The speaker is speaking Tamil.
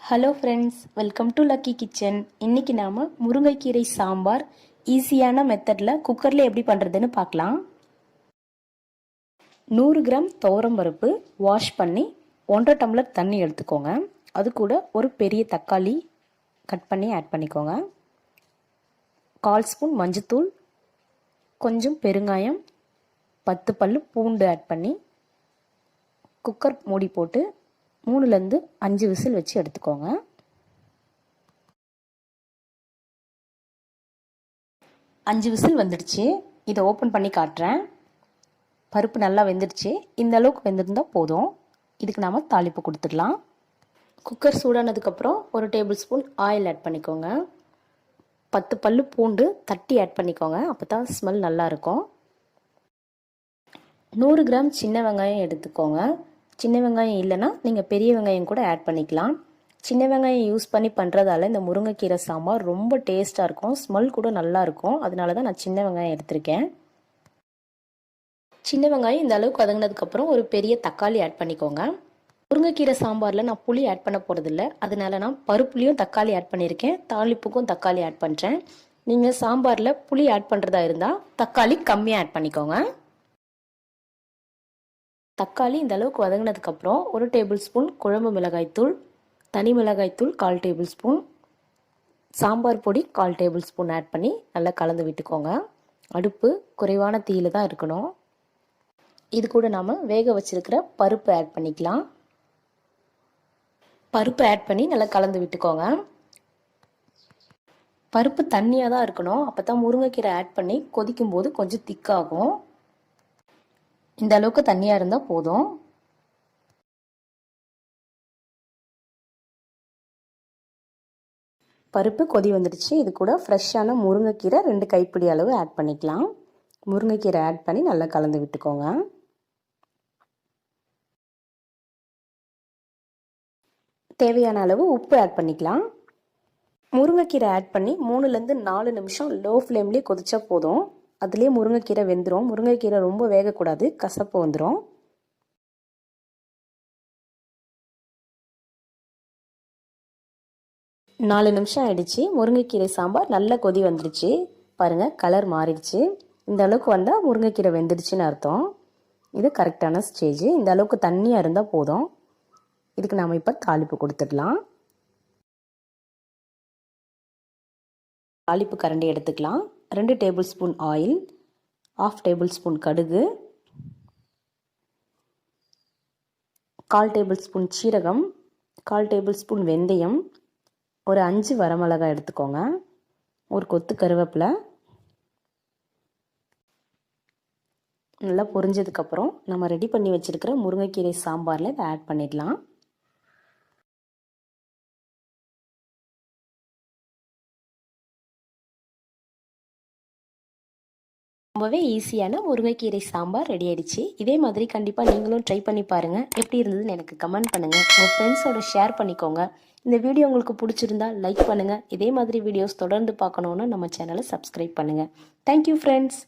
Hello friends, welcome to lucky kitchen. இன்றைக்கி நாம் முருங்கைக்கீரை சாம்பார் ஈஸியான மெத்தடில் குக்கரில் எப்படி பண்ணுறதுன்னு பார்க்கலாம். 100 கிராம் துவரம் பருப்பு வாஷ் பண்ணி 1.5 டம்ளர் தண்ணி எடுத்துக்கோங்க. அது கூட ஒரு பெரிய தக்காளி கட் பண்ணி ஆட் பண்ணிக்கோங்க. 1/4 ஸ்பூன் மஞ்சத்தூள், கொஞ்சம் பெருங்காயம், 10 பல்லு பூண்டு ஆட் பண்ணி குக்கர் மூடி போட்டு 3லேருந்து 5 விசில் வச்சு எடுத்துக்கோங்க. அஞ்சு விசில் வந்துடுச்சு. இதை ஓப்பன் பண்ணி காட்டுறேன். பருப்பு நல்லா வெந்துடுச்சு. இந்த அளவுக்கு வெந்திருந்தால் போதும். இதுக்கு நாம் தாளிப்பு கொடுத்துடலாம். குக்கர் சூடானதுக்கப்புறம் ஒரு டேபிள் ஸ்பூன் ஆயில் ஆட் பண்ணிக்கோங்க. 10 பல்லு பூண்டு தட்டி ஆட் பண்ணிக்கோங்க, அப்போ தான் ஸ்மெல் நல்லாயிருக்கும். 100 கிராம் சின்ன வெங்காயம் எடுத்துக்கோங்க. சின்ன வெங்காயம் இல்லைன்னா நீங்கள் பெரிய வெங்காயம் கூட ஆட் பண்ணிக்கலாம். சின்ன வெங்காயம் யூஸ் பண்ணி பண்ணுறதால இந்த முருங்கைக்கீரை சாம்பார் ரொம்ப டேஸ்ட்டாக இருக்கும், ஸ்மெல் கூட நல்லாயிருக்கும். அதனால தான் நான் சின்ன வெங்காயம் எடுத்திருக்கேன். சின்ன வெங்காயம் இந்த அளவுக்கு வதங்கினதுக்கப்புறம் ஒரு பெரிய தக்காளி ஆட் பண்ணிக்கோங்க. முருங்கைக்கீரை சாம்பாரில் நான் புளி ஆட் பண்ண போகிறதில்ல, அதனால நான் பருப்புலேயும் தக்காளி ஆட் பண்ணியிருக்கேன், தாளிப்புக்கும் தக்காளி ஆட் பண்ணுறேன். நீங்கள் சாம்பாரில் புளி ஆட் பண்ணுறதா இருந்தால் தக்காளி கம்மியாக ஆட் பண்ணிக்கோங்க. தக்காளி இந்த அளவுக்கு வதங்கினதுக்கப்புறம் ஒரு டேபிள் ஸ்பூன் குழம்பு மிளகாய்த்தூள், தனி மிளகாய்த்தூள் 1/4 டேபிள் ஸ்பூன், சாம்பார் பொடி 1/4 டேபிள் ஸ்பூன் ஆட் பண்ணி நல்லா கலந்து விட்டுக்கோங்க. அடுப்பு குறைவான தீயில தான் இருக்கணும். இது கூட நாம் வேக வச்சிருக்கிற பருப்பு ஆட் பண்ணிக்கலாம். பருப்பு ஆட் பண்ணி நல்லா கலந்து விட்டுக்கோங்க. பருப்பு தண்ணியாக தான் இருக்கணும், அப்போ தான் முருங்கைக்கீரை ஆட் பண்ணி கொதிக்கும் போது கொஞ்சம் திக்காகும். இந்த அளவுக்கு தண்ணியாக இருந்தால் போதும். பருப்பு கொதி வந்துடுச்சு. இது கூட ஃப்ரெஷ்ஷான முருங்கைக்கீரை 2 கைப்பிடி அளவு ஆட் பண்ணிக்கலாம். முருங்கைக்கீரை ஆட் பண்ணி நல்லா கலந்து விட்டுக்கோங்க. தேவையான அளவு உப்பு ஆட் பண்ணிக்கலாம். முருங்கைக்கீரை ஆட் பண்ணி 3லேருந்து 4 நிமிஷம் லோ ஃப்ளேம்லேயே கொதிச்சா போதும். அதுலேயே முருங்கைக்கீரை வெந்துடும். முருங்கைக்கீரை ரொம்ப வேகக்கூடாது, கசப்பு வந்துடும். நாலு நிமிஷம் ஆயிடுச்சு. முருங்கைக்கீரை சாம்பார் நல்லா கொதி வந்துடுச்சு. பாருங்கள், கலர் மாறிடுச்சு. இந்த அளவுக்கு வந்தால் முருங்கைக்கீரை வெந்துடுச்சுன்னு அர்த்தம். இது கரெக்டான ஸ்டேஜ். இந்த அளவுக்கு தண்ணியாக இருந்தால் போதும். இதுக்கு நாம் இப்போ தாளிப்பு கொடுத்துடலாம். தாளிப்பு கரண்டி எடுத்துக்கலாம். 2 table spoon oil, 1/2 table spoon கடுகு, 1/4 டேபிள் ஸ்பூன் சீரகம், 1/4 டேபிள் ஸ்பூன் வெந்தயம், ஒரு 5 வரமிளகாய் எடுத்துக்கோங்க, ஒரு கொத்து கருவேப்பிலை. நல்லா பொரிஞ்சதுக்கப்புறம் நம்ம ரெடி பண்ணி வச்சுருக்கிற முருங்கைக்கீரை சாம்பாரில் இதை ஆட் பண்ணிடலாம். ரொம்பவே ஈஸியான முருங்கைக்கீரை சாம்பார் ரெடி ஆயிடுச்சு. இதே மாதிரி கண்டிப்பாக நீங்களும் ட்ரை பண்ணி பாருங்கள். எப்படி இருந்ததுன்னு எனக்கு கமெண்ட் பண்ணுங்கள். உங்கள் ஃப்ரெண்ட்ஸோட ஷேர் பண்ணிக்கோங்க. இந்த வீடியோ உங்களுக்கு பிடிச்சிருந்தா லைக் பண்ணுங்கள். இதே மாதிரி வீடியோஸ் தொடர்ந்து பார்க்கணுன்னு நம்ம சேனலை சப்ஸ்கிரைப் பண்ணுங்கள். Thank you friends.